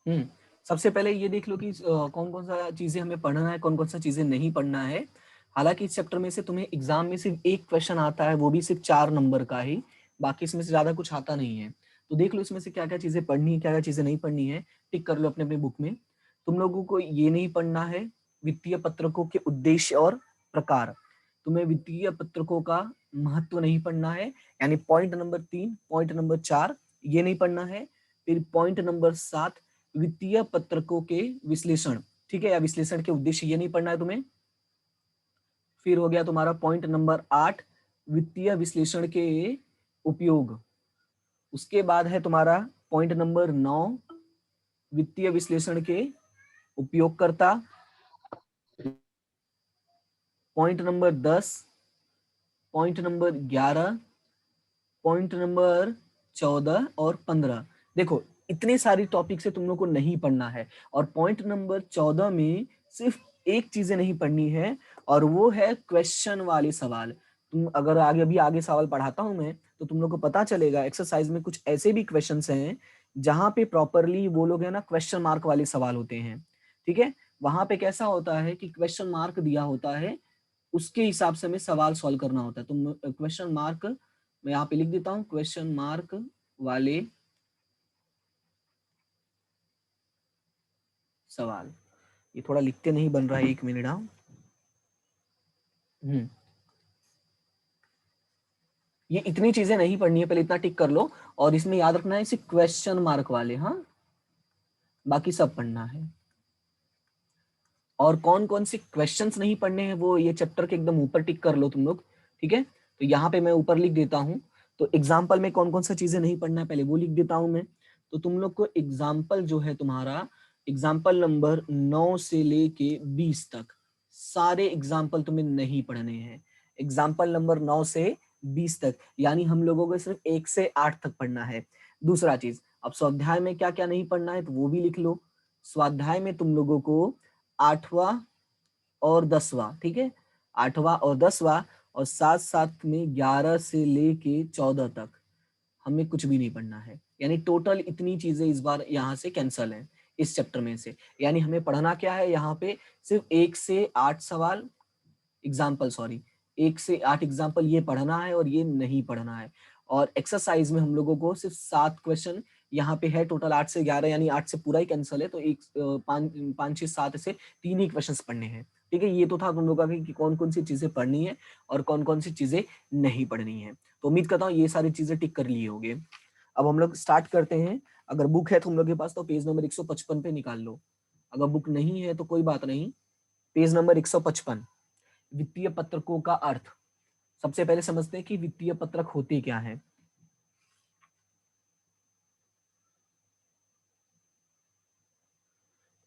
सबसे पहले ये देख लो कि कौन कौन सा चीजें हमें पढ़ना है, कौन कौन सा चीजें नहीं पढ़ना है। हालांकि इस चैप्टर में से तुम्हें एग्जाम में सिर्फ एक क्वेश्चन आता है, वो भी सिर्फ 4 नंबर का ही, बाकी इसमें से ज्यादा कुछ आता नहीं है। तो देख लो इसमें से क्या क्या चीजें पढ़नी है, क्या क्या चीजें नहीं पढ़नी है, टिक कर लो अपने अपने बुक में। तुम लोगों को ये नहीं पढ़ना है वित्तीय पत्रकों के उद्देश्य और प्रकार। तुम्हें वित्तीय पत्रकों का महत्व नहीं पढ़ना है, यानी पॉइंट नंबर 3, पॉइंट नंबर 4 ये नहीं पढ़ना है। फिर पॉइंट नंबर 7 वित्तीय पत्रकों के विश्लेषण, ठीक है, या विश्लेषण के उद्देश्य, ये नहीं पढ़ना है तुम्हें। फिर हो गया तुम्हारा पॉइंट नंबर 8 वित्तीय विश्लेषण के उपयोग। उसके बाद है तुम्हारा पॉइंट नंबर 9 वित्तीय विश्लेषण के उपयोगकर्ता। Point number 10, point number 11, point number 14 और 15। देखो इतने सारी टॉपिक से तुम लोग को नहीं पढ़ना है, और पॉइंट नंबर 14 में सिर्फ एक चीजें नहीं पढ़नी है, और वो है क्वेश्चन वाले सवाल। तुम अगर आगे अभी आगे सवाल पढ़ाता हूं मैं, तो तुम लोग को पता चलेगा एक्सरसाइज में कुछ ऐसे भी क्वेश्चंस हैं जहां पे प्रॉपरली वो लोग है ना क्वेश्चन मार्क वाले सवाल होते हैं। ठीक है, वहां पे कैसा होता है कि क्वेश्चन मार्क दिया होता है, उसके हिसाब से हमें सवाल सॉल्व करना होता है। तुम क्वेश्चन मार्क मैं यहाँ पे लिख देता हूं, क्वेश्चन मार्क वाले सवाल। ये थोड़ा लिखते नहीं बन रहा है, 1 मिनट। हाँ, ये इतनी चीजें नहीं पढ़नी है, पहले इतना टिक कर लो। और इसमें याद रखना है इसे क्वेश्चन मार्क वाले, हाँ, बाकी सब पढ़ना है। और कौन कौन से क्वेश्चंस नहीं पढ़ने हैं वो ये चैप्टर के एकदम ऊपर टिक कर लो तुम लोग। ठीक है, तो यहाँ पे मैं ऊपर लिख देता हूँ। तो एग्जाम्पल में कौन कौन सा चीजें नहीं पढ़ना है पहले वो लिख देता हूँ मैं। तो तुम लोग को एग्जाम्पल जो है तुम्हारा, एग्जाम्पल नंबर 9 से लेके 20 तक सारे एग्जाम्पल तुम्हें नहीं पढ़ने हैं। एग्जाम्पल नंबर 9 से 20 तक, यानी हम लोगों को सिर्फ 1 से 8 तक पढ़ना है। दूसरा चीज, अब स्वाध्याय में क्या क्या नहीं पढ़ना है तो वो भी लिख लो। स्वाध्याय में तुम लोगों को 8वां और 10वां, ठीक है, 8वां और 10वां, और साथ साथ में 11 से लेके 14 तक हमें कुछ भी नहीं पढ़ना है। यानी टोटल इतनी चीजें इस बार यहाँ से कैंसल हैं इस चैप्टर में से। यानी हमें पढ़ना क्या है यहाँ पे, सिर्फ 1 से 8 सवाल, एग्जाम्पल सॉरी, 1 से 8 एग्जाम्पल ये पढ़ना है और ये नहीं पढ़ना है। और एक्सरसाइज में हम लोगों को सिर्फ 7 क्वेश्चन यहाँ पे है, टोटल 8 से 11, यानी 8 से पूरा ही कैंसिल है, तो 5 6 7 से 3 ही क्वेश्चन पढ़ने हैं। ठीक है, ये तो था तुम लोगों का कि कौन कौन सी चीजें पढ़नी है और कौन कौन सी चीजें नहीं पढ़नी है। तो उम्मीद करता हूँ ये सारी चीजें टिक कर लिए होंगे। अब हम लोग स्टार्ट करते हैं। अगर बुक है तुम लोग के पास तो पेज नंबर 155 पे निकाल लो। अगर बुक नहीं है तो कोई बात नहीं, पेज नंबर 155, वित्तीय पत्रकों का अर्थ। सबसे पहले समझते हैं कि वित्तीय पत्रक होते क्या है।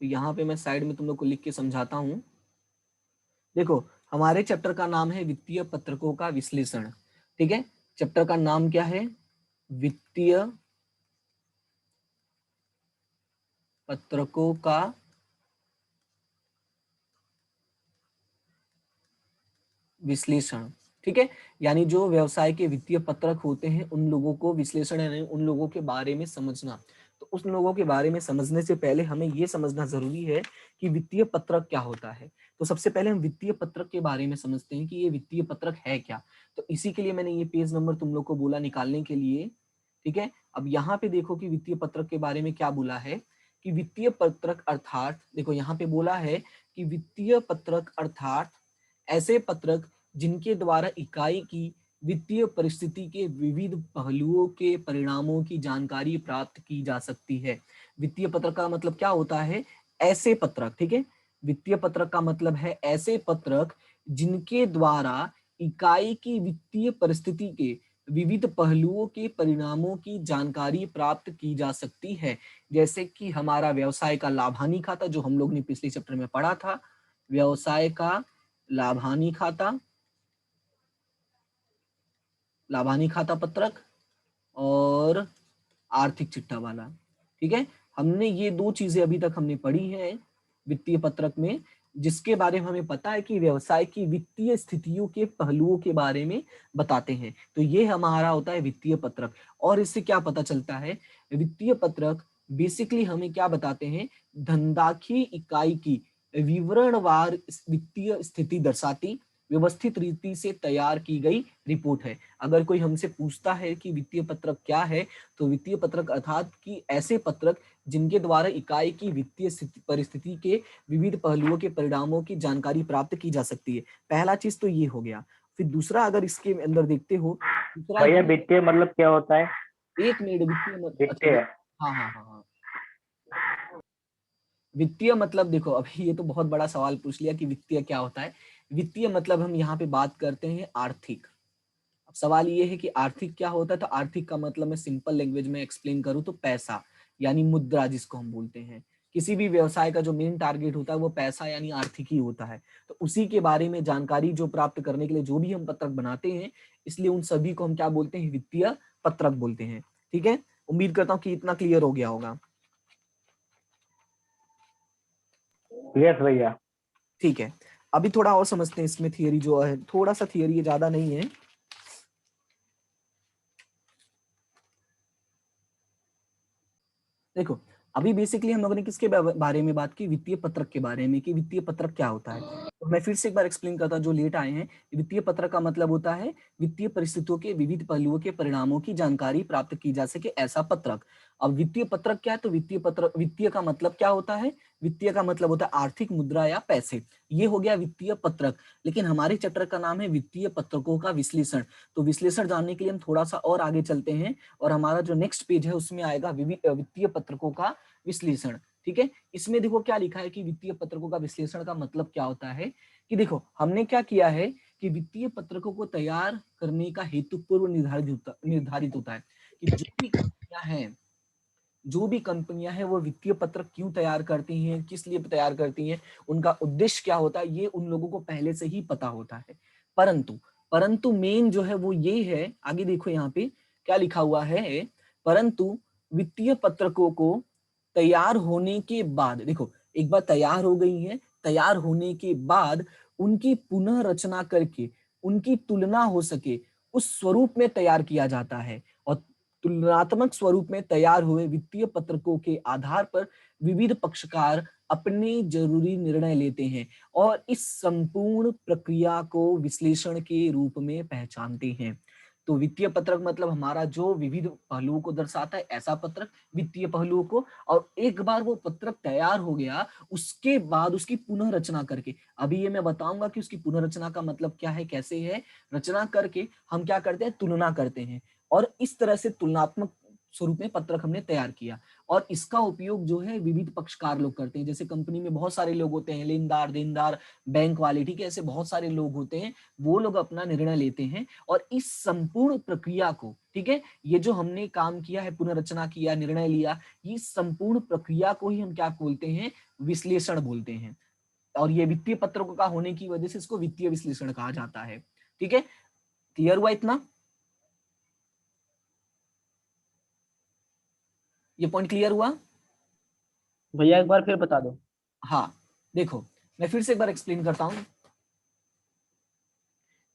तो यहाँ पे मैं साइड में तुम लोग को लिख के समझाता हूं। देखो, हमारे चैप्टर का नाम है वित्तीय पत्रकों का विश्लेषण। ठीक है, चैप्टर का नाम क्या है, वित्तीय पत्रकों का विश्लेषण। ठीक है, यानी जो व्यवसाय के वित्तीय पत्रक होते हैं उन लोगों को विश्लेषण, यानी उन लोगों के बारे में समझना। तो उन लोगों के बारे में समझने से पहले हमें यह समझना जरूरी है कि वित्तीय पत्रक क्या होता है। तो सबसे पहले हम वित्तीय पत्रक के बारे में समझते हैं कि ये वित्तीय पत्रक है क्या। तो इसी के लिए मैंने ये पेज नंबर तुम लोग को बोला निकालने के लिए। ठीक है, अब यहाँ पे देखो कि वित्तीय पत्रक के बारे में क्या बोला है, कि वित्तीय पत्रक अर्थात, देखो यहाँ पे बोला है कि वित्तीय पत्रक अर्थात ऐसे पत्रक जिनके द्वारा इकाई की वित्तीय परिस्थिति के विविध पहलुओं के परिणामों की जानकारी प्राप्त की जा सकती है। वित्तीय पत्रक का मतलब क्या होता है, ऐसे पत्रक। ठीक है, वित्तीय पत्रक का मतलब है ऐसे पत्रक जिनके द्वारा इकाई की वित्तीय परिस्थिति के विविध पहलुओं के परिणामों की जानकारी प्राप्त की जा सकती है। जैसे कि हमारा व्यवसाय का लाभानी खाता, जो हम लोग ने पिछले चैप्टर में पढ़ा था, व्यवसाय का लाभानी खाता, लाभानी खाता पत्रक, और आर्थिक चिट्ठा वाला। ठीक है, हमने ये 2 चीजें अभी तक हमने पढ़ी हैं वित्तीय पत्रक में, जिसके बारे में हमें पता है कि व्यवसाय की वित्तीय स्थितियों के पहलुओं के बारे में बताते हैं। तो ये हमारा होता है वित्तीय पत्रक। और इससे क्या पता चलता है, वित्तीय पत्रक बेसिकली हमें क्या बताते हैं, धनदाखी इकाई की विवरणवार वित्तीय स्थिति दर्शाती व्यवस्थित रीति से तैयार की गई रिपोर्ट है। अगर कोई हमसे पूछता है कि वित्तीय पत्रक क्या है, तो वित्तीय पत्रक अर्थात कि ऐसे पत्रक जिनके द्वारा इकाई की वित्तीय परिस्थिति के विविध पहलुओं के परिणामों की जानकारी प्राप्त की जा सकती है। पहला चीज तो ये हो गया। फिर दूसरा अगर इसके अंदर देखते हो, दूसरा भैया ये, वित्तीय मतलब क्या होता है? एक मिनट, अच्छा, वित्तीय। हाँ हाँ हाँ हाँ, वित्तीय मतलब देखो, अभी ये तो बहुत बड़ा सवाल पूछ लिया कि वित्तीय क्या होता है। वित्तीय मतलब हम यहाँ पे बात करते हैं आर्थिक। अब सवाल ये है कि आर्थिक क्या होता है, तो आर्थिक का मतलब मैं सिंपल लैंग्वेज में एक्सप्लेन करूँ तो पैसा यानी मुद्रा जिसको हम बोलते हैं। किसी भी व्यवसाय का जो मेन टारगेट होता है वो पैसा यानी आर्थिक ही होता है। तो उसी के बारे में जानकारी जो प्राप्त करने के लिए जो भी हम पत्रक बनाते हैं, इसलिए उन सभी को हम क्या बोलते हैं, वित्तीय पत्रक बोलते हैं। ठीक है, उम्मीद करता हूँ कि इतना क्लियर हो गया होगा। यस भैया। ठीक है, अभी थोड़ा और समझते हैं इसमें थियरी जो है, थोड़ा सा थियरी है, ज्यादा नहीं है। देखो, अभी बेसिकली हम लोगों ने किसके बारे में बात की, वित्तीय पत्रक के बारे में, कि वित्तीय पत्रक क्या होता है। तो मैं फिर से एक बार एक्सप्लेन करता हूं जो लेट आए हैं। वित्तीय पत्रक का मतलब होता है वित्तीय परिस्थितियों के विविध पहलुओं के परिणामों की जानकारी प्राप्त की जा सके ऐसा पत्रक। अब वित्तीय पत्रक क्या है, तो वित्तीय पत्रक, वित्तीय का मतलब क्या होता है, वित्तीय का मतलब होता है आर्थिक मुद्रा या पैसे। ये हो गया वित्तीय पत्रक। लेकिन हमारे चैप्टर का नाम है वित्तीय पत्रकों का विश्लेषण। तो विश्लेषण जानने के लिए हम थोड़ा सा और आगे चलते हैं, और हमारा जो नेक्स्ट पेज है उसमें आएगा वित्तीय पत्रकों का विश्लेषण। ठीक है, इसमें देखो क्या लिखा है कि वित्तीय पत्रकों का विश्लेषण का मतलब क्या होता है, कि देखो हमने क्या किया है कि वित्तीय पत्रकों को तैयार करने का हेतु पूर्व निर्धारित होता है कि जो भी कंपनियां हैं वो वित्तीय पत्रक क्यों तैयार करती हैं, किस लिए तैयार करती हैं, उनका उद्देश्य क्या होता है, ये उन लोगों को पहले से ही पता होता है। परंतु परंतु मेन जो है वो ये है, आगे देखो यहाँ पे क्या लिखा हुआ है, परंतु वित्तीय पत्रकों को तैयार होने के बाद, देखो एक बार तैयार हो गई है, तैयार होने के बाद उनकी पुनः रचना करके उनकी तुलना हो सके उस स्वरूप में तैयार किया जाता है। और तुलनात्मक स्वरूप में तैयार हुए वित्तीय पत्रकों के आधार पर विविध पक्षकार अपने जरूरी निर्णय लेते हैं और इस संपूर्ण प्रक्रिया को विश्लेषण के रूप में पहचानते हैं। तो वित्तीय पत्रक मतलब हमारा जो विविध पहलुओं को दर्शाता है ऐसा पत्रक, वित्तीय पहलुओं को। और एक बार वो पत्रक तैयार हो गया, उसके बाद उसकी पुनः रचना करके, अभी ये मैं बताऊंगा कि उसकी पुनर्रचना का मतलब क्या है, कैसे है, रचना करके हम क्या करते हैं, तुलना करते हैं। और इस तरह से तुलनात्मक स्वरूप में पत्रक हमने तैयार किया। और इसका उपयोग जो है विविध पक्षकार लोग करते हैं। जैसे कंपनी में बहुत सारे लोग होते हैं, लेनदार, देनदार, बैंक वाले, ठीक है, ऐसे बहुत सारे लोग होते हैं, वो लोग अपना निर्णय लेते हैं। और इस संपूर्ण प्रक्रिया को, ठीक है, ये जो हमने काम किया है, पुनर्रचना किया, निर्णय लिया, ये संपूर्ण प्रक्रिया को ही हम क्या बोलते हैं, विश्लेषण बोलते हैं। और ये वित्तीय पत्रकों का होने की वजह से इसको वित्तीय विश्लेषण कहा जाता है। ठीक है, क्लियर हुआ इतना? ये पॉइंट क्लियर हुआ? भैया एक बार फिर बता दो। हाँ, देखो मैं फिर से एक बार एक्सप्लेन करता हूं।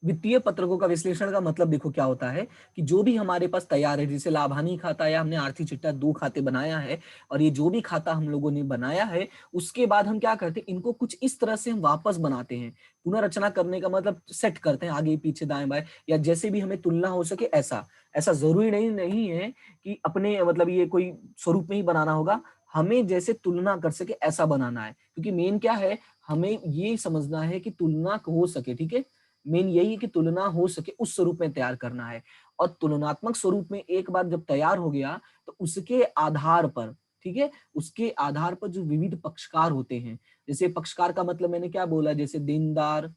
वित्तीय पत्रकों का विश्लेषण का मतलब देखो क्या होता है, कि जो भी हमारे पास तैयार है, जैसे लाभानी खाता या हमने आर्थिक चिट्ठा, 2 खाते बनाया है, और ये जो भी खाता हम लोगों ने बनाया है, उसके बाद हम क्या करते हैं, इनको कुछ इस तरह से हम वापस बनाते हैं। पुनर्रचना करने का मतलब सेट करते हैं आगे पीछे दाएं बाएं, या जैसे भी हमें तुलना हो सके ऐसा। ऐसा जरूरी नहीं है कि अपने मतलब ये कोई स्वरूप में ही बनाना होगा, हमें जैसे तुलना कर सके ऐसा बनाना है। क्योंकि मेन क्या है, हमें ये समझना है कि तुलना हो सके, ठीक है, मेन यही है कि तुलना हो सके उस स्वरूप में तैयार करना है। और तुलनात्मक स्वरूप में एक बार जब तैयार हो गया, तो उसके आधार पर, ठीक है, उसके आधार पर जो विविध पक्षकार होते हैं, जैसे पक्षकार का मतलब मैंने क्या बोला, जैसे देनदार,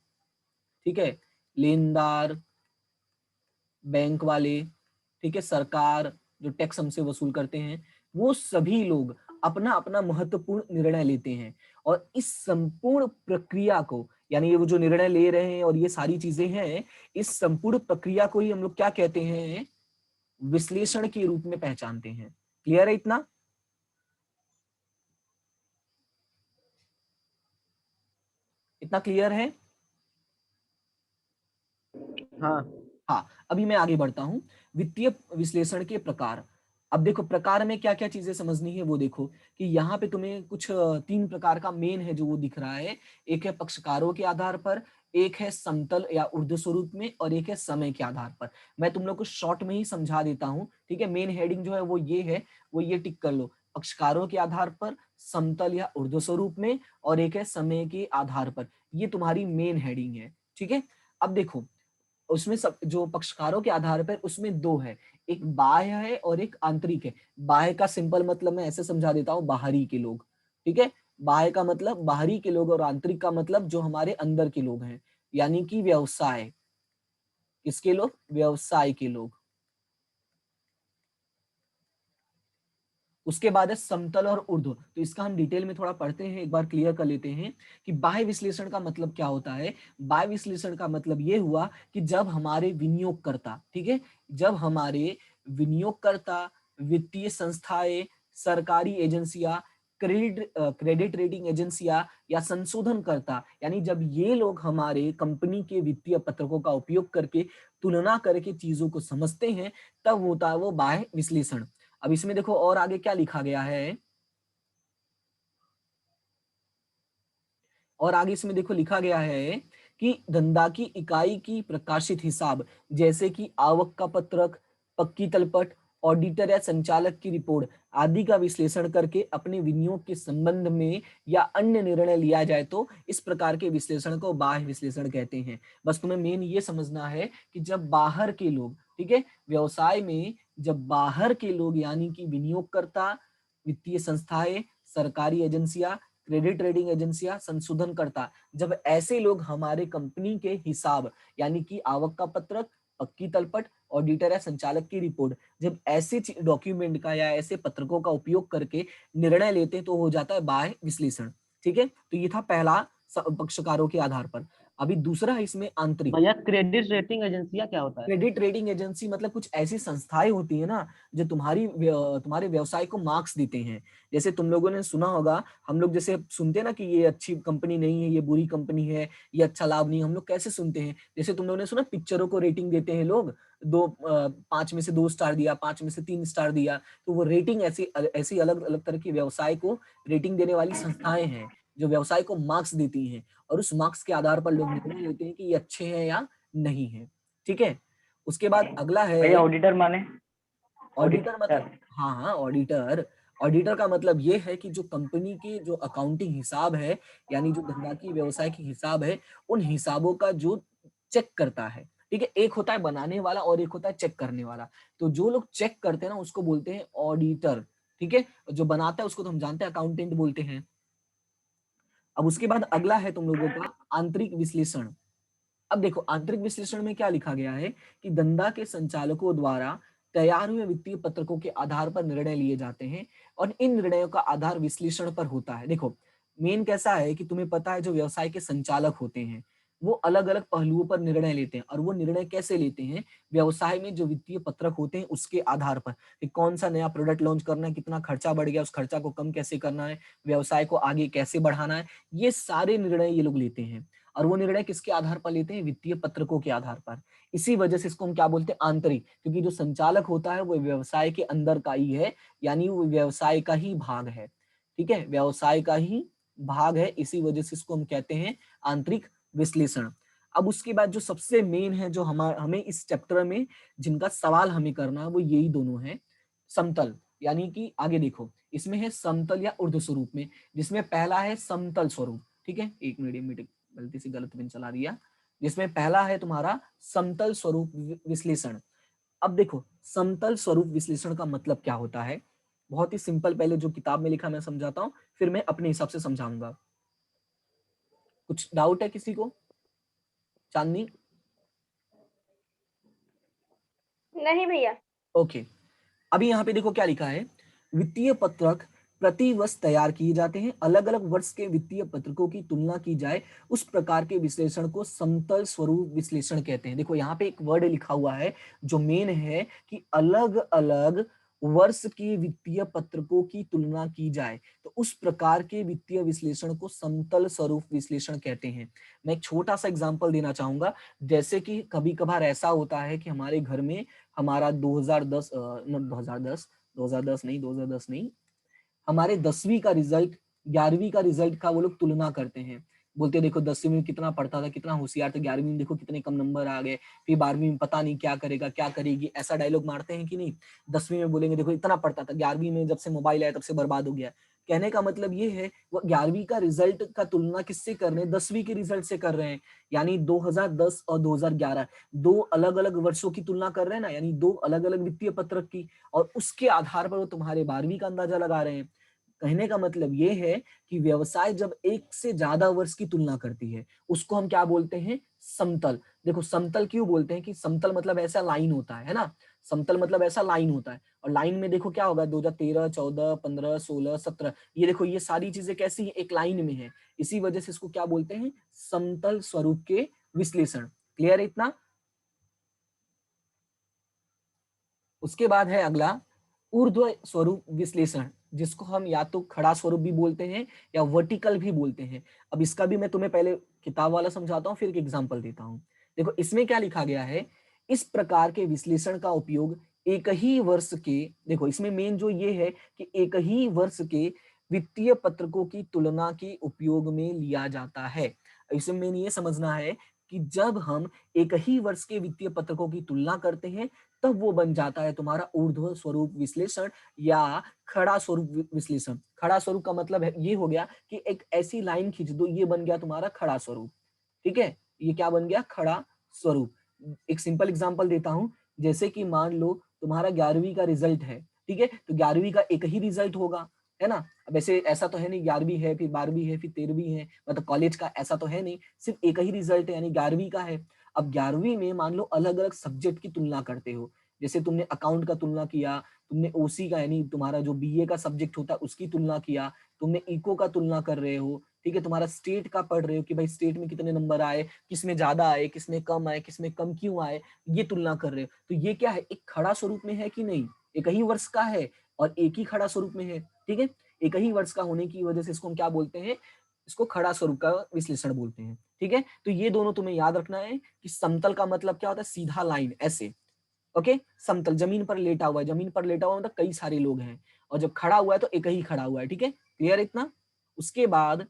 ठीक है, लेनदार, बैंक वाले, ठीक है, सरकार जो टैक्स हमसे वसूल करते हैं, वो सभी लोग अपना अपना महत्वपूर्ण निर्णय लेते हैं। और इस संपूर्ण प्रक्रिया को, यानी ये वो जो निर्णय ले रहे हैं और ये सारी चीजें हैं, इस संपूर्ण प्रक्रिया को ही हम लोग क्या कहते हैं, विश्लेषण के रूप में पहचानते हैं। क्लियर है इतना? इतना क्लियर है? हाँ। हाँ, अभी मैं आगे बढ़ता हूं। वित्तीय विश्लेषण के प्रकार, अब देखो प्रकार में क्या क्या चीजें समझनी है वो देखो कि यहाँ पे तुम्हें कुछ 3 प्रकार का मेन है जो वो दिख रहा है। एक है पक्षकारों के आधार पर, एक है समतल या ऊर्ध्व स्वरूप में, और एक है समय के आधार पर। मैं तुम लोग को शॉर्ट में ही समझा देता हूँ, ठीक है। मेन हेडिंग जो है वो ये है, वो ये टिक कर लो, पक्षकारों के आधार पर, समतल या ऊर्ध्व स्वरूप में, और एक है समय के आधार पर। ये तुम्हारी मेन हेडिंग है, ठीक है। अब देखो उसमें सब जो पक्षकारों के आधार पर उसमें दो है, एक बाह्य है और एक आंतरिक है। बाह्य का सिंपल मतलब मैं ऐसे समझा देता हूँ, बाहरी के लोग, ठीक है। बाह्य का मतलब बाहरी के लोग और आंतरिक का मतलब जो हमारे अंदर के लोग हैं, यानी कि व्यवसाय। किसके लोग? व्यवसाय के लोग। उसके बाद है समतल और ऊर्ध्व। तो इसका हम डिटेल में थोड़ा पढ़ते हैं, एक बार क्लियर कर लेते हैं कि बाह्य विश्लेषण का मतलब क्या होता है। बाह्य विश्लेषण का मतलब ये हुआ कि जब हमारे विनियोगकर्ता, ठीक है, जब हमारे विनियोगकर्ता, वित्तीय संस्थाएं, सरकारी एजेंसियां, क्रेडिट रेटिंग एजेंसियां या संशोधनकर्ता, यानी जब ये लोग हमारे कंपनी के वित्तीय पत्रकों का उपयोग करके तुलना करके चीजों को समझते हैं, तब होता है वो बाह्य विश्लेषण। अब इसमें देखो और आगे क्या लिखा गया है, और आगे इसमें देखो लिखा गया है कि धंधा की इकाई की प्रकाशित हिसाब, जैसे कि आवक का पत्रक, पक्की तलपट, ऑडिटर या संचालक की रिपोर्ट आदि का विश्लेषण करके अपने विनियोग के संबंध में या अन्य निर्णय लिया जाए, तो इस प्रकार के विश्लेषण को बाह्य विश्लेषण कहते हैं। बस तुम्हें मेन ये समझना है कि जब बाहर के लोग, ठीक है, व्यवसाय में जब बाहर के लोग यानी कि विनियोगकर्ता, वित्तीय संस्थाएं, सरकारी एजेंसियां, क्रेडिट रेटिंग एजेंसियां, संशोधनकर्ता, जब ऐसे लोग हमारे कंपनी के हिसाब यानी कि आवक का पत्रक, पक्की तलपट, ऑडिटर या संचालक की रिपोर्ट, जब ऐसे डॉक्यूमेंट का या ऐसे पत्रकों का उपयोग करके निर्णय लेते हैं, तो हो जाता है बाह्य विश्लेषण, ठीक है। तो ये था पहला, पक्षकारों के आधार पर। अभी दूसरा है इसमें आंतरिक। भैया क्रेडिट रेटिंग एजेंसिया क्या होता है? क्रेडिट रेटिंग एजेंसी मतलब कुछ ऐसी संस्थाएं होती है ना, जो तुम्हारे व्यवसाय को मार्क्स देते हैं। जैसे तुम लोगों ने सुना होगा, हम लोग जैसे सुनते हैं ना कि ये अच्छी कंपनी नहीं है, ये बुरी कंपनी है, ये अच्छा लाभ नहीं है, हम लोग कैसे सुनते हैं? जैसे तुम लोगों ने सुना पिक्चरों को रेटिंग देते हैं लोग, 5 में से 2 स्टार दिया, 5 में से 3 स्टार दिया, तो वो रेटिंग ऐसी ऐसी अलग अलग तरह की व्यवसाय को रेटिंग देने वाली संस्थाएं हैं, जो व्यवसाय को मार्क्स देती हैं, और उस मार्क्स के आधार पर लोग निर्णय लेते हैं कि ये अच्छे हैं या नहीं है, ठीक है। उसके बाद अगला भैया है ऑडिटर माने? ऑडिटर। मतलब ऑडिटर। हाँ हाँ, ऑडिटर। ऑडिटर का मतलब ये है कि जो कंपनी के जो अकाउंटिंग हिसाब है, यानी जो धंधा की व्यवसाय की हिसाब है, उन हिसाबों का जो चेक करता है, ठीक है। एक होता है बनाने वाला और एक होता है चेक करने वाला। तो जो लोग चेक करते हैं ना, उसको बोलते हैं ऑडिटर, ठीक है। जो बनाता है उसको तो हम जानते हैं अकाउंटेंट बोलते हैं। अब उसके बाद अगला है तुम लोगों का आंतरिक विश्लेषण। अब देखो आंतरिक विश्लेषण में क्या लिखा गया है कि धंधा के संचालकों द्वारा तैयार हुए वित्तीय पत्रकों के आधार पर निर्णय लिए जाते हैं, और इन निर्णयों का आधार विश्लेषण पर होता है। देखो मेन कैसा है कि तुम्हें पता है, जो व्यवसाय के संचालक होते हैं वो अलग अलग पहलुओं पर निर्णय लेते हैं, और वो निर्णय कैसे लेते हैं? व्यवसाय में जो वित्तीय पत्रक होते हैं उसके आधार पर, कि कौन सा नया प्रोडक्ट लॉन्च करना है, कितना खर्चा बढ़ गया, उस खर्चा को कम कैसे करना है, व्यवसाय को आगे कैसे बढ़ाना है, ये सारे निर्णय ये लोग लेते हैं। और वो निर्णय किसके आधार पर लेते हैं? वित्तीय पत्रकों के आधार पर। इसी वजह से इसको हम क्या बोलते हैं? आंतरिक। क्योंकि जो संचालक होता है वो व्यवसाय के अंदर का ही है, यानी वो व्यवसाय का ही भाग है, ठीक है, व्यवसाय का ही भाग है, इसी वजह से इसको हम कहते हैं आंतरिक विश्लेषण। अब उसके बाद जो सबसे मेन है, जो हमें इस चैप्टर में जिनका सवाल हमें करना है, वो यही दोनों है। समतल, यानी कि आगे देखो इसमें है समतल या ऊर्ध्व स्वरूप में, जिसमें पहला है समतल स्वरूप, ठीक है। एक मिनट, गलती से गलत पिन चला दिया। जिसमें पहला है तुम्हारा समतल स्वरूप विश्लेषण। अब देखो समतल स्वरूप विश्लेषण का मतलब क्या होता है, बहुत ही सिंपल, पहले जो किताब में लिखा मैं समझाता हूँ, फिर मैं अपने हिसाब से समझाऊंगा। कुछ डाउट है किसी को? चांदनी? नहीं भैया। ओके। अभी यहाँ पे देखो क्या लिखा है, वित्तीय पत्रक प्रति वर्ष तैयार किए जाते हैं, अलग अलग वर्ष के वित्तीय पत्रकों की तुलना की जाए, उस प्रकार के विश्लेषण को समतल स्वरूप विश्लेषण कहते हैं। देखो यहाँ पे एक वर्ड लिखा हुआ है जो मेन है, कि अलग अलग वर्ष के वित्तीय पत्रकों की तुलना की जाए, तो उस प्रकार के वित्तीय विश्लेषण को समतल स्वरूप विश्लेषण कहते हैं। मैं एक छोटा सा एग्जांपल देना चाहूंगा। जैसे कि कभी कभार ऐसा होता है कि हमारे घर में हमारा 2010 2010 नहीं, 2010 नहीं, हमारे 10वीं का रिजल्ट 11वीं का रिजल्ट का वो लोग तुलना करते हैं, बोलते हैं देखो 10वीं में कितना पढ़ता था, कितना होशियार था, 11वीं में देखो कितने कम नंबर आ गए, फिर 12वीं में पता नहीं क्या करेगा क्या करेगी, ऐसा डायलॉग मारते हैं कि नहीं। 10वीं में बोलेंगे देखो इतना पढ़ता था, 11वीं में जब से मोबाइल आया तब से बर्बाद हो गया। कहने का मतलब ये है वो 11वीं का रिजल्ट का तुलना किससे कर रहे हैं, 10वीं के रिजल्ट से कर रहे हैं। यानी 2010 और 2011 दो अलग अलग वर्षों की तुलना कर रहे हैं ना, यानी दो अलग अलग वित्तीय पत्रक की, और उसके आधार पर वो तुम्हारे 12वीं का अंदाजा लगा रहे हैं। कहने का मतलब ये है कि व्यवसाय जब एक से ज्यादा वर्ष की तुलना करती है उसको हम क्या बोलते हैं, समतल। देखो समतल क्यों बोलते हैं कि समतल मतलब ऐसा लाइन होता है ना, समतल मतलब ऐसा लाइन होता है, और लाइन में देखो क्या होगा 2013 14 15 16 17, ये देखो ये सारी चीजें कैसी हैं, एक लाइन में है, इसी वजह से इसको क्या बोलते हैं, समतल स्वरूप के विश्लेषण। क्लियर है इतना। उसके बाद है अगला ऊर्ध्व स्वरूप विश्लेषण, जिसको हम या तो खड़ा स्वरूप भी बोलते हैं या वर्टिकल भी बोलते हैं। अब इसका भी मैं तुम्हें पहले किताब वाला समझाता हूँ, फिर एक एग्जांपल देता हूँ। देखो इसमें क्या लिखा गया है, इस प्रकार के विश्लेषण का उपयोग एक ही वर्ष के, देखो इसमें मेन जो ये है कि एक ही वर्ष के वित्तीय पत्रकों की तुलना के उपयोग में लिया जाता है। इसमें मेन ये समझना है कि जब हम एक ही वर्ष के वित्तीय पत्रकों की तुलना करते हैं तब वो बन जाता है तुम्हारा ऊर्ध्व स्वरूप विश्लेषण या खड़ा स्वरूप विश्लेषण। खड़ा स्वरूप का मतलब है ये हो गया कि एक ऐसी लाइन खींच दो, ये बन गया तुम्हारा खड़ा स्वरूप। ठीक है, ये क्या बन गया, खड़ा स्वरूप। एक सिंपल एग्जांपल देता हूं, जैसे कि मान लो तुम्हारा 11वीं का रिजल्ट है, ठीक है, तो 11वीं का एक ही रिजल्ट होगा, है ना। अब ऐसे ऐसा तो है नहीं 11वीं है फिर 12वीं है फिर 13वीं है, मतलब कॉलेज का ऐसा तो है नहीं, सिर्फ एक ही रिजल्ट है यानी 11वीं का है। अब 11वीं में मान लो अलग अलग सब्जेक्ट की तुलना करते हो, जैसे तुमने अकाउंट का तुलना किया, तुमने ओसी का यानी तुम्हारा जो बीए का सब्जेक्ट होता है उसकी तुलना किया, तुमने इको का तुलना कर रहे हो, ठीक है, तुम्हारा स्टेट का पढ़ रहे हो कि भाई स्टेट में कितने नंबर आए, किसमें ज्यादा आए, किसमें कम आए, किसमें कम क्यों आए, ये तुलना कर रहे हो। तो ये क्या है, एक खड़ा स्वरूप में है कि नहीं, एक ही वर्ष का है और एक ही खड़ा स्वरूप में है। ठीक है, एक ही वर्ष का होने की वजह से इसको हम क्या बोलते हैं, इसको खड़ा स्वरूप का विश्लेषण बोलते हैं। ठीक है, तो ये दोनों तुम्हें याद रखना है कि समतल का मतलब क्या होता है, सीधा लाइन ऐसे। ओके, समतल जमीन पर लेटा हुआ है, जमीन पर लेटा हुआ मतलब कई सारे लोग हैं, और जब खड़ा हुआ है तो एक ही खड़ा हुआ है। ठीक है, क्लियर इतना। उसके बाद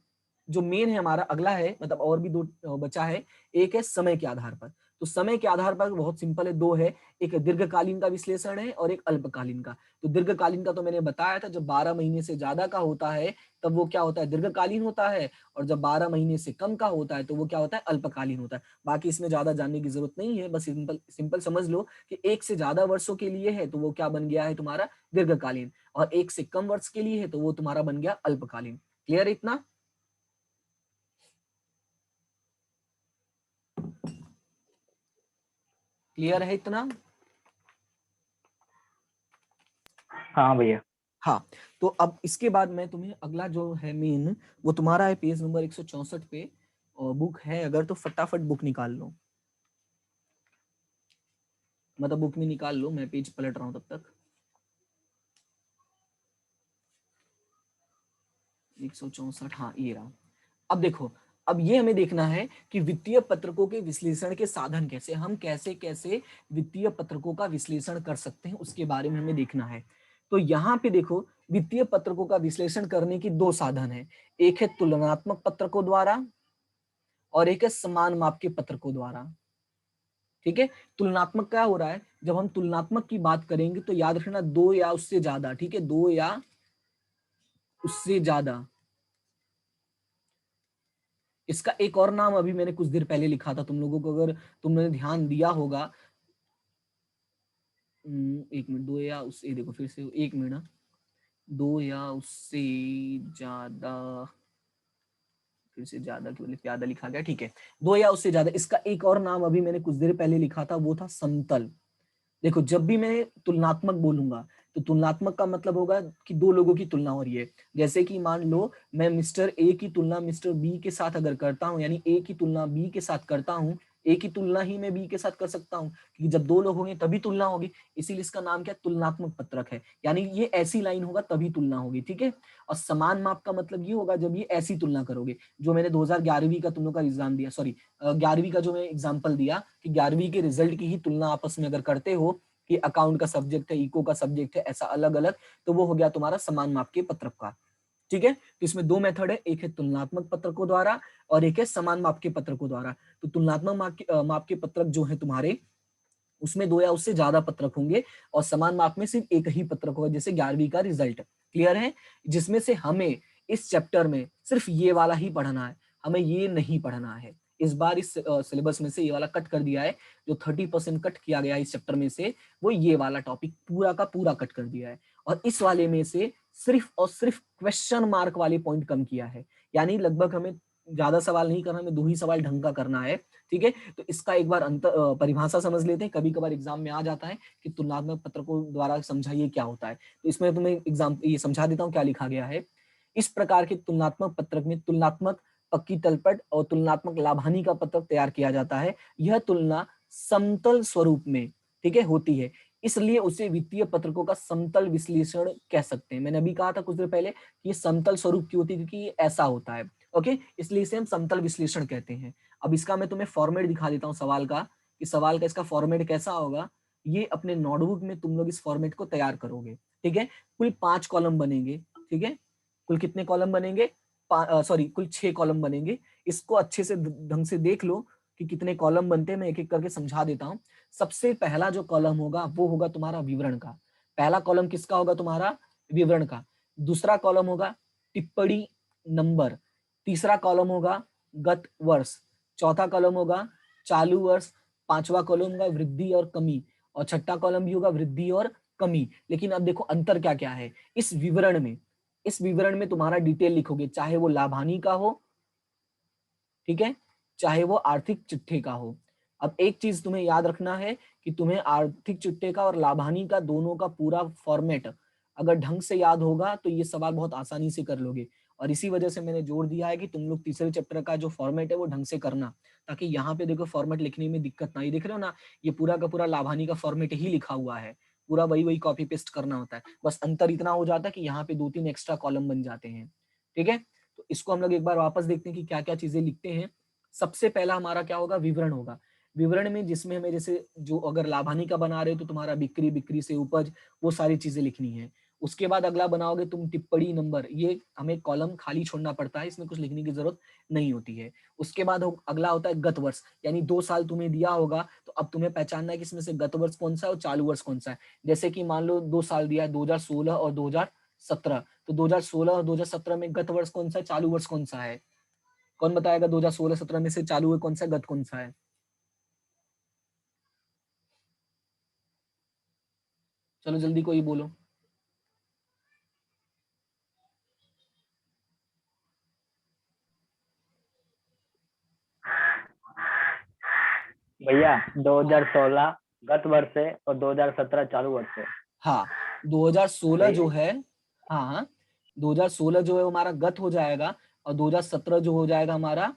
जो मेन है हमारा अगला है, मतलब और भी दो बचा है, एक है समय के आधार पर। तो समय के आधार पर बहुत सिंपल है, दो है, एक दीर्घकालीन का विश्लेषण है और एक अल्पकालीन का। तो दीर्घकालीन का तो मैंने बताया था, जब 12 महीने से ज्यादा का होता है तब वो क्या होता है, दीर्घकालीन होता है, और जब 12 महीने से कम का होता है तो वो क्या होता है, अल्पकालीन होता है। बाकी इसमें ज्यादा जानने की जरूरत नहीं है, बस सिंपल सिंपल समझ लो कि एक से ज्यादा वर्षों के लिए है तो वो क्या बन गया है तुम्हारा दीर्घकालीन, और एक से कम वर्ष के लिए है तो वो तुम्हारा बन गया अल्पकालीन। क्लियर इतना। क्लियर है इतना। हाँ भैया। हाँ, तो अब इसके बाद मैं तुम्हें अगला जो है मेन, वो तुम्हारा है पेज नंबर 164 पे, और बुक है अगर तो फटाफट बुक निकाल लो, मतलब बुक में निकाल लो, मैं पेज पलट रहा हूं तब तक। 164, हाँ ये रहा। अब देखो, अब ये हमें देखना है कि वित्तीय पत्रकों के विश्लेषण के साधन कैसे, हम कैसे कैसे वित्तीय पत्रकों का विश्लेषण कर सकते हैं उसके बारे में हमें देखना है। तो यहाँ पे देखो, वित्तीय पत्रकों का विश्लेषण करने की दो साधन है, एक है तुलनात्मक पत्रकों द्वारा और एक है समान माप के पत्रकों द्वारा। ठीक है, तुलनात्मक क्या हो रहा है, जब हम तुलनात्मक की बात करेंगे तो याद रखना दो या उससे ज्यादा, ठीक है, दो या उससे ज्यादा। इसका एक और नाम अभी मैंने कुछ देर पहले लिखा था, तुम लोगों को अगर तुमने ध्यान दिया होगा, एक मिनट, दो या उससे, देखो फिर से एक मिनट, दो या उससे ज्यादा, फिर से ज्यादा के बदले ज्यादा लिखा गया, ठीक है, दो या उससे ज्यादा। इसका एक और नाम अभी मैंने कुछ देर पहले लिखा था, वो था समतल। देखो जब भी मैं तुलनात्मक बोलूंगा तो तुलनात्मक का मतलब होगा कि दो लोगों की तुलना हो रही है। जैसे कि मान लो मैं मिस्टर ए की तुलना मिस्टर बी के साथ अगर करता हूं, यानी ए की तुलना बी के साथ करता हूं, ए की तुलना ही मैं बी के साथ कर सकता हूं, क्योंकि जब दो लोग होंगे तभी तुलना होगी, इसीलिए इसका नाम क्या, तुलनात्मक पत्रक है। यानी ये ऐसी लाइन होगा तभी तुलना होगी। ठीक है, और समान माप का मतलब ये होगा जब ये ऐसी तुलना करोगे, जो मैंने 2011वीं का तुम लोग का एग्जाम दिया, सॉरी 11वीं का जो मैं एग्जाम्पल दिया कि 11वीं के रिजल्ट की ही तुलना आपस में अगर करते हो कि अकाउंट का सब्जेक्ट है, इको का सब्जेक्ट है, ऐसा अलग अलग, तो वो हो गया तुम्हारा समान माप के पत्रक का। ठीक है, तो इसमें दो मेथड है, एक है तुलनात्मक पत्रकों द्वारा और एक है समान माप के पत्रकों द्वारा। तो तुलनात्मक माप के पत्रक जो है तुम्हारे, उसमें 2 या उससे ज्यादा पत्रक होंगे और समान माप में सिर्फ एक ही पत्रक होगा, जैसे 11वीं का रिजल्ट। क्लियर है, जिसमें से हमें इस चैप्टर में सिर्फ ये वाला ही पढ़ना है, हमें ये नहीं पढ़ना है। इस बार इस सिलेबस में से ये वाला कट कर दिया है, जो 30% कट किया गया है इस चैप्टर में से, वो ये वाला टॉपिक पूरा का पूरा कट कर दिया है। और इस वाले में से सिर्फ और सिर्फ क्वेश्चन मार्क वाले पॉइंट कम किया है, यानी लगभग हमें ज्यादा सवाल नहीं करना, हमें 2 ही सवाल ढंग का करना है। ठीक है, तो इसका एक बार परिभाषा समझ लेते हैं। कभी कभार एग्जाम में आ जाता है कि तुलनात्मक पत्रकों द्वारा समझाइए क्या होता है, तो इसमें तुम्हें एग्जाम ये समझा देता हूँ क्या लिखा गया है। इस प्रकार के तुलनात्मक पत्रक में तुलनात्मक पक्की तलपट और तुलनात्मक लाभ हानि का पत्रक तैयार किया जाता है। यह तुलना समतल स्वरूप में, ठीक है, होती है, इसलिए उसे वित्तीय पत्रकों का समतल विश्लेषण कह सकते हैं। मैंने अभी कहा था कुछ देर पहले कि ये समतल स्वरूप की होती है क्योंकि ये ऐसा होता है। ओके, इसलिए इसे हम समतल विश्लेषण कहते हैं। अब इसका मैं तुम्हें फॉर्मेट दिखा देता हूँ सवाल का, कि सवाल का इसका फॉर्मेट कैसा होगा। ये अपने नोटबुक में तुम लोग इस फॉर्मेट को तैयार करोगे। ठीक है, कुल 5 कॉलम बनेंगे। ठीक है, कुल कितने कॉलम बनेंगे, सॉरी कुल 6 कॉलम बनेंगे। इसको अच्छे से ढंग से देख लो कि कितने कॉलम बनते हैं, मैं एक एक करके समझा देता हूँ। सबसे पहला जो कॉलम होगा वो होगा तुम्हारा विवरण का। पहला कॉलम किसका होगा, तुम्हारा विवरण का। दूसरा कॉलम होगा टिप्पणी नंबर। तीसरा कॉलम होगा गत वर्ष। चौथा कॉलम होगा चालू वर्ष। पांचवा कॉलम होगा वृद्धि और कमी, और छठा कॉलम भी होगा वृद्धि और कमी। लेकिन अब देखो अंतर क्या क्या है इस विवरण में। इस विवरण में तुम्हारा डिटेल लिखोगे, चाहे वो लाभ हानि का हो, ठीक है, चाहे वो आर्थिक चिट्ठे का हो। अब एक चीज तुम्हें याद रखना है कि तुम्हें आर्थिक चिट्ठे का और लाभ हानि का दोनों का पूरा फॉर्मेट अगर ढंग से याद होगा तो ये सवाल बहुत आसानी से कर लोगे। और इसी वजह से मैंने जोर दिया है कि तुम लोग तीसरे चैप्टर का जो फॉर्मेट है वो ढंग से करना, ताकि यहाँ पे देखो फॉर्मेट लिखने में दिक्कत ना। ये देख रहे हो ना, ये पूरा का पूरा लाभ हानि का फॉर्मेट ही लिखा हुआ है, पूरा वही वही कॉपी पेस्ट करना होता है। बस अंतर इतना हो जाता है कि यहाँ पे 2-3 एक्स्ट्रा कॉलम बन जाते हैं। ठीक है, तो इसको हम लोग एक बार वापस देखते हैं कि क्या क्या चीजें लिखते हैं। सबसे पहला हमारा क्या होगा, विवरण होगा। विवरण में जिसमें हमें जैसे जो अगर लाभ हानि का बना रहे हो तो तुम्हारा बिक्री, बिक्री से उपज, वो सारी चीजें लिखनी है। उसके बाद अगला बनाओगे तुम टिप्पणी नंबर। ये हमें कॉलम खाली छोड़ना पड़ता है, इसमें कुछ लिखने की जरूरत नहीं होती है। उसके बाद अगला होता है गत वर्ष, यानी 2 साल तुम्हें दिया होगा तो अब तुम्हें पहचानना है कि इसमें से गत वर्ष कौन सा है और चालू वर्ष कौन सा है। जैसे कि मान लो 2 साल दिया है, 2016 और 2017, तो 2016 और 2017 में गत वर्ष कौन सा है, चालू वर्ष कौन सा है। कौन बताएगा 2016-17 में से चालू है कौन सा, गत कौन सा है। चलो जल्दी कोई बोलो। भैया 2016 गत वर्ष है और 2017 चालू वर्ष है। हाँ, 2016 सही जो है। है, हाँ हाँ, 2016 जो है वो हमारा गत हो जाएगा और 2017 जो हो जाएगा हमारा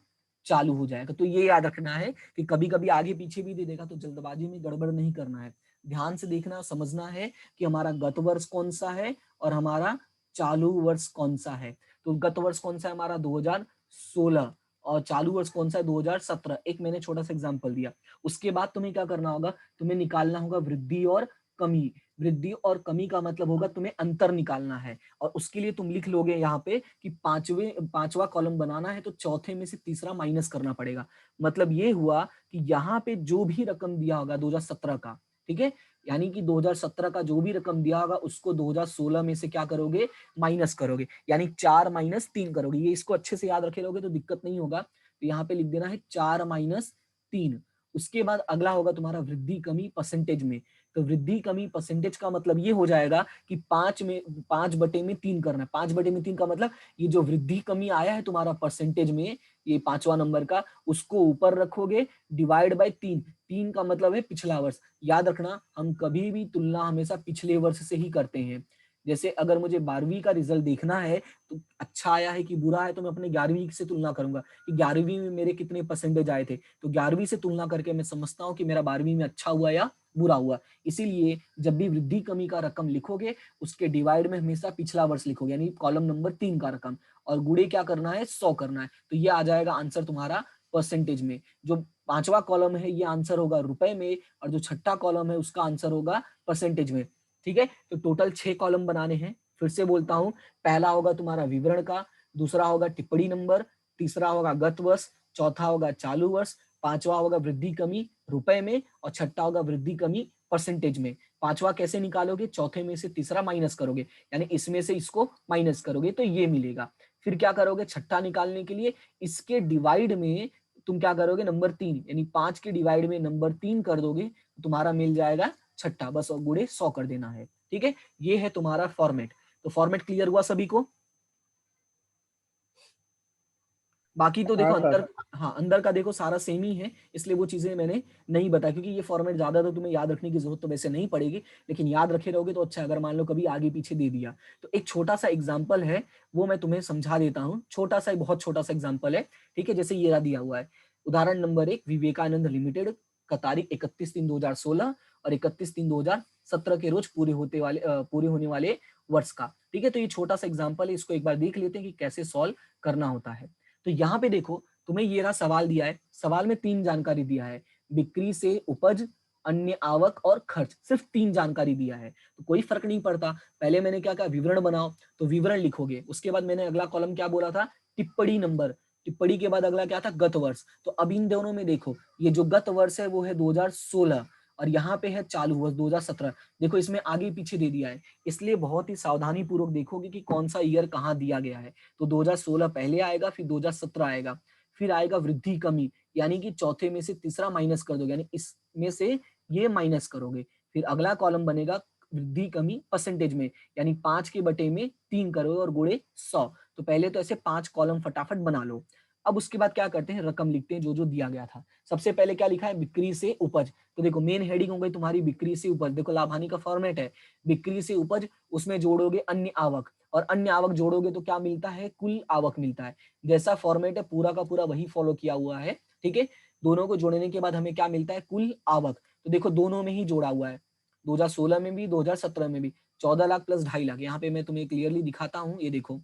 चालू हो जाएगा। तो ये याद रखना है कि कभी कभी आगे पीछे भी दे देगा तो जल्दबाजी में गड़बड़ नहीं करना है। ध्यान से देखना, समझना है कि हमारा गत वर्ष कौन सा है और हमारा चालू वर्ष कौन सा है। तो गत वर्ष कौन सा है हमारा 2016 और चालू वर्ष कौन सा है 2017। एक मैंने छोटा सा एग्जांपल दिया। उसके बाद तुम्हें क्या करना होगा, तुम्हें निकालना होगा वृद्धि और कमी। वृद्धि और कमी का मतलब होगा तुम्हें अंतर निकालना है, और उसके लिए तुम लिख लोगे यहाँ पे कि पांचवा कॉलम बनाना है तो चौथे में से तीसरा माइनस करना पड़ेगा। मतलब ये हुआ कि यहाँ पे जो भी रकम दिया होगा 2017 का, ठीक है, यानी कि 2017 का जो भी रकम दिया होगा उसको 2016 में से क्या करोगे, माइनस करोगे, यानी 4 - 3 करोगे। ये इसको अच्छे से याद रखे लोगे तो दिक्कत नहीं होगा। तो यहाँ पे लिख देना है 4 - 3। उसके बाद अगला होगा तुम्हारा वृद्धि कमी परसेंटेज में। तो वृद्धि कमी परसेंटेज का मतलब ये हो जाएगा कि 5/3 करना है। 5/3 का मतलब ये जो वृद्धि कमी आया है तुम्हारा परसेंटेज में, ये 5वां नंबर का, उसको ऊपर रखोगे, डिवाइड बाय 3। 3 का मतलब है पिछला वर्ष। याद रखना, हम कभी भी तुलना हमेशा पिछले वर्ष से ही करते हैं। जैसे अगर मुझे 12वीं का रिजल्ट देखना है तो अच्छा आया है कि बुरा है, तो मैं अपने 11वीं से तुलना करूंगा कि 11वीं में मेरे कितने परसेंटेज आए थे। तो 11वीं से तुलना करके मैं समझता हूँ कि मेरा 12वीं में अच्छा हुआ या बुरा हुआ। इसीलिए जब भी वृद्धि कमी का रकम लिखोगे उसके डिवाइड में हमेशा पिछला वर्ष लिखोगे, यानी कॉलम नंबर 3 का रकम, और गुणे क्या करना है, 100 करना है। तो ये आ जाएगा आंसर तुम्हारा परसेंटेज में। जो पांचवा कॉलम है ये आंसर होगा रुपए में, और जो छठा कॉलम है उसका आंसर होगा परसेंटेज में। ठीक है, तो टोटल 6 कॉलम बनाने हैं। फिर से बोलता हूं, पहला होगा तुम्हारा विवरण का, दूसरा होगा टिप्पणी नंबर, तीसरा होगा गत वर्ष, चौथा होगा चालू वर्ष, पांचवा होगा वृद्धि कमी रुपए में, और छठा होगा वृद्धि कमी परसेंटेज में। पांचवा कैसे निकालोगे, चौथे में से तीसरा माइनस करोगे, यानी इसमें से इसको माइनस करोगे तो ये मिलेगा। फिर क्या करोगे, छठा निकालने के लिए इसके डिवाइड में तुम क्या करोगे, नंबर 3, यानी 5 के डिवाइड में नंबर 3 कर दोगे तो तुम्हारा मिल जाएगा छठा, बस और गुणे 100 कर देना है। ठीक है, ये है तुम्हारा फॉर्मेट। तो फॉर्मेट क्लियर हुआ सभी को? बाकी तो देखो हाँ अंदर, सर। हाँ अंदर का देखो सारा सेम ही है, इसलिए वो चीजें मैंने नहीं बताया, क्योंकि ये फॉर्मेट ज्यादा तो तुम्हें याद रखने की जरूरत तो वैसे नहीं पड़ेगी, लेकिन याद रखे रहोगे तो अच्छा है। अगर मान लो कभी आगे पीछे दे दिया तो एक छोटा सा एग्जाम्पल है, वो मैं तुम्हें समझा देता हूँ। छोटा सा, बहुत छोटा सा एग्जाम्पल है। ठीक है, जैसे ये रहा दिया हुआ है, उदाहरण नंबर 1, विवेकानंद लिमिटेड का तारीख 31/3/2016 और 31/3/2017 के रोज पूरे होने वाले वर्ष का। ठीक है, तो ये छोटा सा एग्जाम्पल है, इसको एक बार देख लेते हैं कि कैसे सॉल्व करना होता है। तो यहाँ पे देखो, तुम्हें ये रहा सवाल दिया है, सवाल में 3 जानकारी दिया है, बिक्री से उपज, अन्य आवक और खर्च, सिर्फ 3 जानकारी दिया है। तो कोई फर्क नहीं पड़ता। पहले मैंने क्या कहा, विवरण बनाओ, तो विवरण लिखोगे। उसके बाद मैंने अगला कॉलम क्या बोला था, टिप्पणी नंबर। टिप्पणी के बाद अगला क्या था, गत वर्ष। तो अब इन दोनों में देखो, ये जो गत वर्ष है वो है 2016, और यहाँ पे है चालू वर्ष 2017। देखो इसमें आगे पीछे दे दिया है, इसलिए बहुत ही सावधानी पूर्वक देखोगे कि कौन सा ईयर कहाँ दिया गया है। तो 2016 पहले आएगा, फिर 2017 आएगा, फिर आएगा वृद्धि कमी, यानी कि चौथे में से तीसरा माइनस कर दोगे, यानी इसमें से ये माइनस करोगे। फिर अगला कॉलम बनेगा वृद्धि कमी परसेंटेज में, यानी 5 के बटे में 3 करोगे और गुणे 100। तो पहले तो ऐसे 5 कॉलम फटाफट बना लो। अब उसके बाद क्या करते हैं, रकम लिखते हैं जो जो दिया गया था। सबसे पहले क्या लिखा है, बिक्री से उपज। तो देखो मेन हेडिंग हो गई तुम्हारी बिक्री से उपज। देखो लाभ हानि का फॉर्मेट है, बिक्री से उपज, उसमें जोड़ोगे अन्य आवक, और अन्य आवक जोड़ोगे तो क्या मिलता है, कुल आवक मिलता है। जैसा फॉर्मेट है पूरा का पूरा वही फॉलो किया हुआ है। ठीक है, दोनों को जोड़ने के बाद हमें क्या मिलता है, कुल आवक। तो देखो दोनों में ही जोड़ा हुआ है, 2016 में भी 2017 में भी। 14 लाख प्लस 2.5 लाख, यहाँ पे मैं तुम्हें क्लियरली दिखाता हूँ, ये देखो,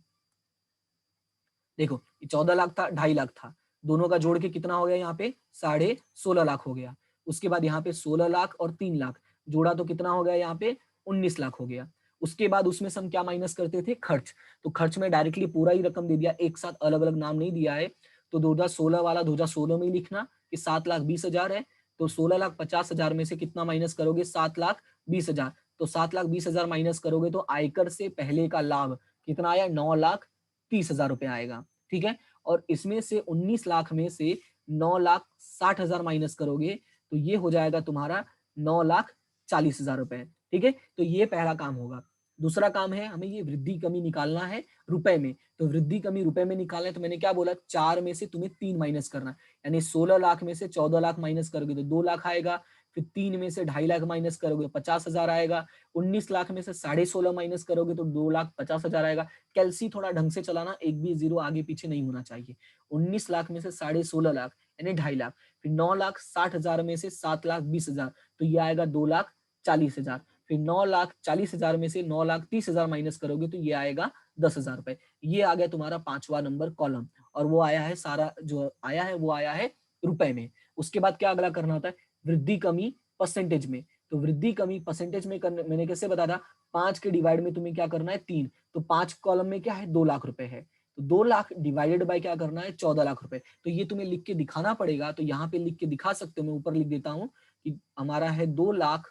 देखो 14 लाख था, 2.5 लाख था, दोनों का जोड़ के कितना हो गया, यहाँ पे 16.5 लाख हो गया। उसके बाद यहाँ पे 16 लाख और 3 लाख जोड़ा तो कितना हो गया, यहाँ पे 19 लाख हो गया। उसके बाद उसमें से हम क्या माइनस करते थे, खर्च। तो खर्च में डायरेक्टली पूरा ही रकम दे दिया, एक साथ अलग अलग नाम नहीं दिया है। तो 2016 वाला 2016 में ही लिखना कि 7,20,000 है। तो 16,50,000 में से कितना माइनस करोगे, 7,20,000। तो 7,20,000 माइनस करोगे तो आयकर से पहले का लाभ कितना आया, 9,30,000 रुपए आएगा। ठीक है, और इसमें से 19 लाख में से 9,60,000 माइनस करोगे तो ये हो जाएगा तुम्हारा 9,40,000 रुपए। ठीक है, तो ये पहला काम होगा। दूसरा काम है, हमें ये वृद्धि कमी निकालना है रुपए में। तो वृद्धि कमी रुपए में निकालना है, तो मैंने क्या बोला, 4 में से तुम्हें 3 माइनस करना है, यानी 16 लाख में से 14 लाख माइनस करोगे तो 2 लाख आएगा। फिर 3 में से 2.5 लाख माइनस करोगे 50,000 आएगा। 19 लाख में से 16.5 माइनस करोगे तो 2,50,000 आएगा। कैलसी थोड़ा ढंग से चलाना, एक भी जीरो आगे पीछे नहीं होना चाहिए। 19 लाख में से 16.5 लाख यानी 2.5 लाख। फिर 9,60,000 में से 7,20,000, तो ये आएगा 2,40,000। फिर 9,40,000 में से 9,30,000 माइनस करोगे तो ये आएगा 10,000 रुपए। ये आ गया तुम्हारा 5वां नंबर कॉलम, और वो आया है, सारा जो आया है वो आया है रुपए में। उसके बाद क्या अगला करना होता है, वृद्धि कमी परसेंटेज में। तो वृद्धि कमी परसेंटेज में करने, मैंने कैसे बताया था, 5 के डिवाइड में तुम्हें क्या करना है, 3। तो 5 कॉलम में क्या है, 2 लाख रुपए है। तो 2 लाख डिवाइडेड बाय क्या करना है, 14 लाख रुपए। तो ये तुम्हें लिख के दिखाना पड़ेगा, तो यहाँ पे लिख के दिखा सकते हो, मैं ऊपर लिख देता हूँ कि हमारा है 2 लाख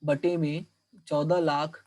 बटे में 14 लाख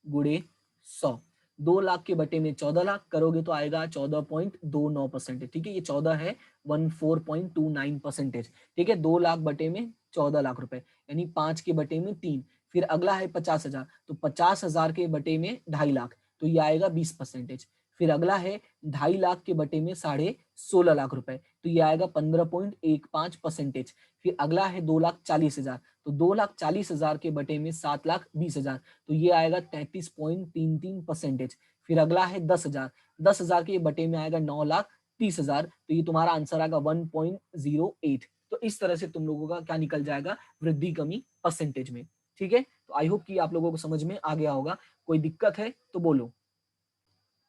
गुणे 100। 2 लाख के बटे में 14 लाख करोगे तो आएगा 14.29%। ठीक है, ये 14 है, 14.29%। ठीक है, 2 लाख बटे में 14 लाख रुपए, यानी 5 के बटे में 3। फिर अगला है 50,000, तो 50,000 के बटे में 2.5 लाख, तो ये आएगा 20%। फिर अगला है 2.5 लाख के बटे में 16.5 लाख रुपए, तो ये आएगा 15.15%। फिर अगला है 2,40,000, तो 2,40,000 के बटे में 7,20,000, तो ये आएगा 33.33%। फिर अगला है 10,000, 10,000 के बटे में आएगा 9,30,000, तो ये तुम्हारा आंसर आएगा 1.08। तो इस तरह से तुम लोगों का क्या निकल जाएगा, वृद्धि कमी परसेंटेज में। ठीक है, तो आई होप कि आप लोगों को समझ में आ गया होगा। कोई दिक्कत है तो बोलो।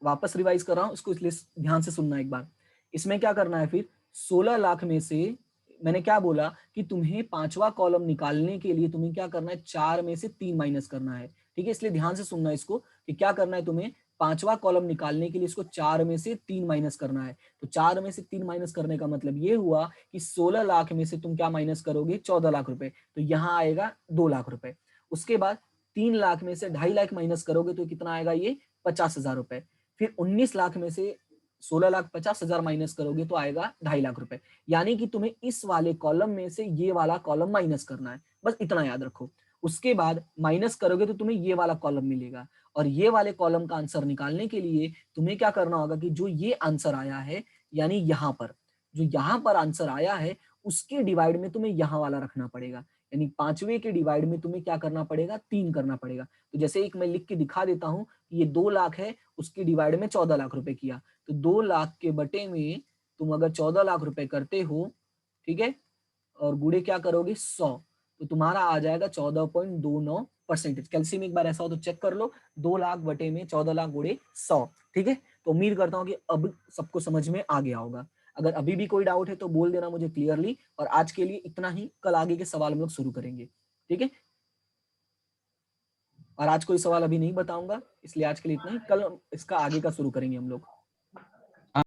वापस रिवाइज कर रहा हूं इसको, इसलिए ध्यान से सुनना एक बार। इसमें क्या करना है फिर 16 लाख में से मैंने क्या बोला कि तुम्हें पांचवा कॉलम निकालने के लिए तुम्हें क्या करना है 4 में से 3 माइनस करना है। ठीक है, इसलिए ध्यान से सुनना इसको कि क्या करना है तुम्हें पांचवा कॉलम निकालने के लिए इसको 4 में से 3 माइनस करना है। तो 4 में से 3 माइनस करने का मतलब ये हुआ कि 16 लाख में से तुम क्या माइनस करोगे 14 लाख रुपए, तो यहाँ आएगा 2 लाख रुपए। उसके बाद 3 लाख में से 2.5 लाख माइनस करोगे तो कितना आएगा ये 50,000 रुपए। फिर 19 लाख में से 16,50,000 माइनस करोगे तो आएगा 2.5 लाख रुपए। यानी कि तुम्हें इस वाले कॉलम में से ये वाला कॉलम माइनस करना है, बस इतना याद रखो। उसके बाद माइनस करोगे तो तुम्हें ये वाला कॉलम मिलेगा, और ये वाले कॉलम का आंसर निकालने के लिए तुम्हें क्या करना होगा कि जो ये आंसर आया है, यानी यहाँ पर जो यहाँ पर आंसर आया है उसके डिवाइड में तुम्हें यहाँ वाला रखना पड़ेगा। यानी पांचवे के डिवाइड में तुम्हें क्या करना पड़ेगा 3 करना पड़ेगा। तो जैसे एक मैं लिख के दिखा देता हूँ कि ये 2 लाख है, उसके डिवाइड में 14 लाख रुपए किया, तो 2 लाख के बटे में तुम अगर 14 लाख रुपए करते हो, ठीक है, और गुणे क्या करोगे 100, तो तुम्हारा आ जाएगा 14.29%। कैल्सियम एक बार ऐसा हो तो चेक कर लो, 2 लाख बटे में 14 लाख गुणे 100। ठीक है, तो उम्मीद करता हूँ कि अब सबको समझ में आ गया होगा। अगर अभी भी कोई डाउट है तो बोल देना मुझे क्लियरली, और आज के लिए इतना ही, कल आगे के सवाल हम लोग शुरू करेंगे। ठीक है, और आज कोई सवाल अभी नहीं बताऊंगा, इसलिए आज के लिए इतना ही, कल इसका आगे का शुरू करेंगे हम लोग।